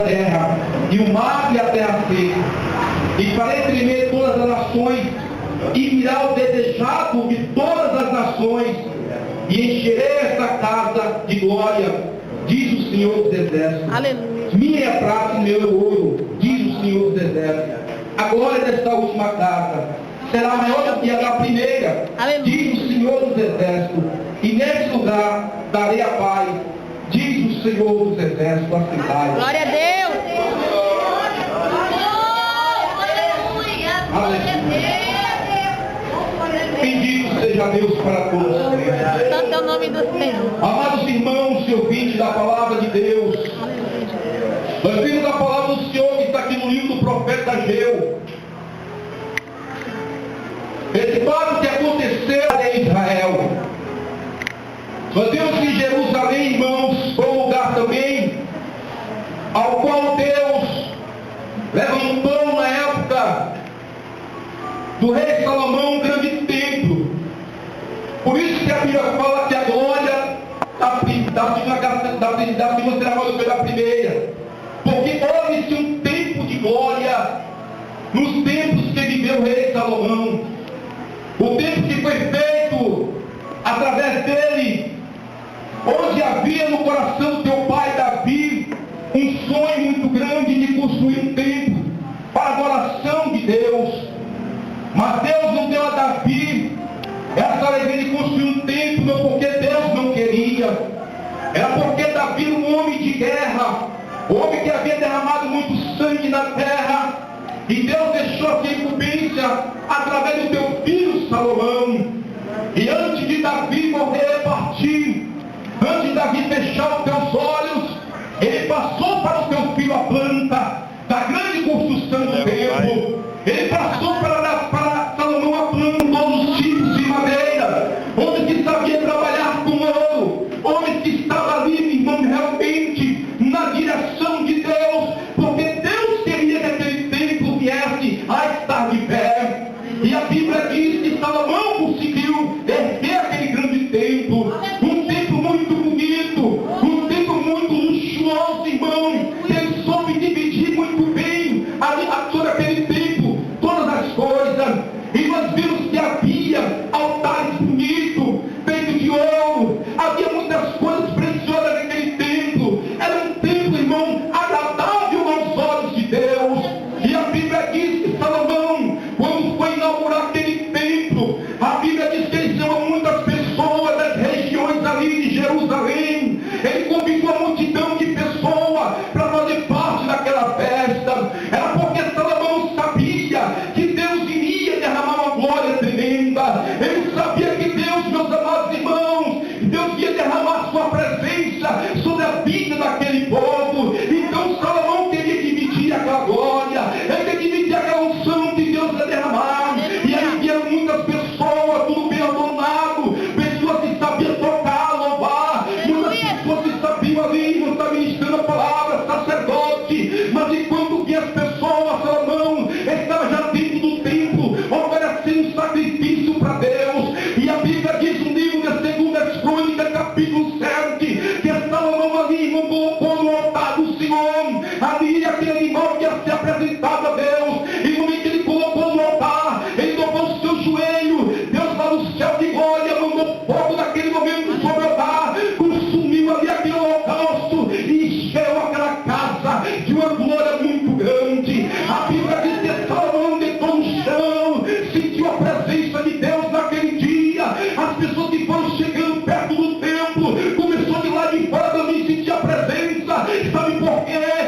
terra, e o mar e a terra seca. E farei tremer todas as nações, e virá o desejado de todas as nações, e encherei esta casa de glória, diz o Senhor dos Exércitos. Aleluia. Minha é a prata e meu é ouro, diz o Senhor dos Exércitos. A glória desta última casa será maior do que a da primeira, Aleluia. diz o Senhor dos Exércitos. E nesse lugar darei a paz, diz o Senhor dos Exércitos, a cidade. Glória a Deus. Bendito seja Deus para todos sempre. Santo é o nome do Senhor. Amados irmãos e ouvintes da palavra de Deus, nós temos a palavra do Senhor que está aqui no livro do profeta Ageu. Esse fato que aconteceu em Israel. Nós temos que Jerusalém, irmãos, foi um lugar também ao qual Deus levantou na época do rei Salomão um grande templo. Por isso que a Bíblia fala que a glória da segunda será maior do que a primeira. Porque houve-se um tempo de glória nos tempos que viveu o rei Salomão. O tempo que foi feito através dele, onde havia no coração do teu pai Davi um sonho muito grande de construir um templo para a adoração de Deus. Mas Deus não deu a Davi essa alegria de construir um templo, não porque Deus não queria, era porque Davi era um homem de guerra, um homem que havia derramado muito sangue na terra, e Deus deixou essa incumbência através do teu filho Salomão. E antes de Davi morrer, partir, antes de Davi fechar os teus olhos, ele passou para o teu filho a planta da grande construção do templo. Ele passou para Salomão a planta todos os tipos de madeira, homens que sabia trabalhar com ouro, homens que estavam ali, irmão, realmente na direção de Deus, porque Deus queria que aquele templo viesse a estar de pé. E a Bíblia diz que Salomão conseguiu erguer aquele grande templo, um templo muito bonito, um templo muito luxuoso, irmão, que ele soube dividir muito bem ali sobre aquele templo, todas as coisas. E nós vimos que havia altares bonitos, feitos de ouro, havia muitas coisas preciosas naquele templo. Era um templo, irmão, agradável aos olhos de Deus. E a Bíblia diz que Salomão, quando foi inaugurar aquele templo, a Bíblia diz que ele chamou muitas pessoas das regiões ali de Jerusalém. Ele convidou a multidão de pessoas para fazer parte daquela festa. Era porque Salomão sabia que Deus iria derramar uma glória tremenda. Ele sabia que Deus, meus amados irmãos, Deus ia derramar sua presença sobre a vida daquele povo. Então Salomão queria dividir aquela glória, ele queria dividir aquela unção que Deus ia derramar. E aí vieram muitas pessoas, tudo bem adornado, pessoas que sabiam tocar, louvar, muitas pessoas que sabiam ali, não estavam ministrando a palavra, sacerdote. Mas enquanto que as pessoas, Salomão estava já dentro do templo, oferecendo um sacrifício para Deus. E a Bíblia diz no livro de 2 Crônicas, capítulo 7, que Salomão ali colocou no altar do Senhor, ali aquele animal que ia ser apresentado a Deus. E no momento que ele colocou no altar, ele dobrou o seu joelho. Deus lá no céu de glória mandou fogo naquele momento sobre o altar, consumiu ali aquele holocausto e encheu aquela casa de uma glória muito grande. A Bíblia diz que Salomão deitou no chão, sentiu a presença de Deus naquele dia. As pessoas que foram chegando perto do templo começou de lá de fora também sentir a presença. Sabe por quê?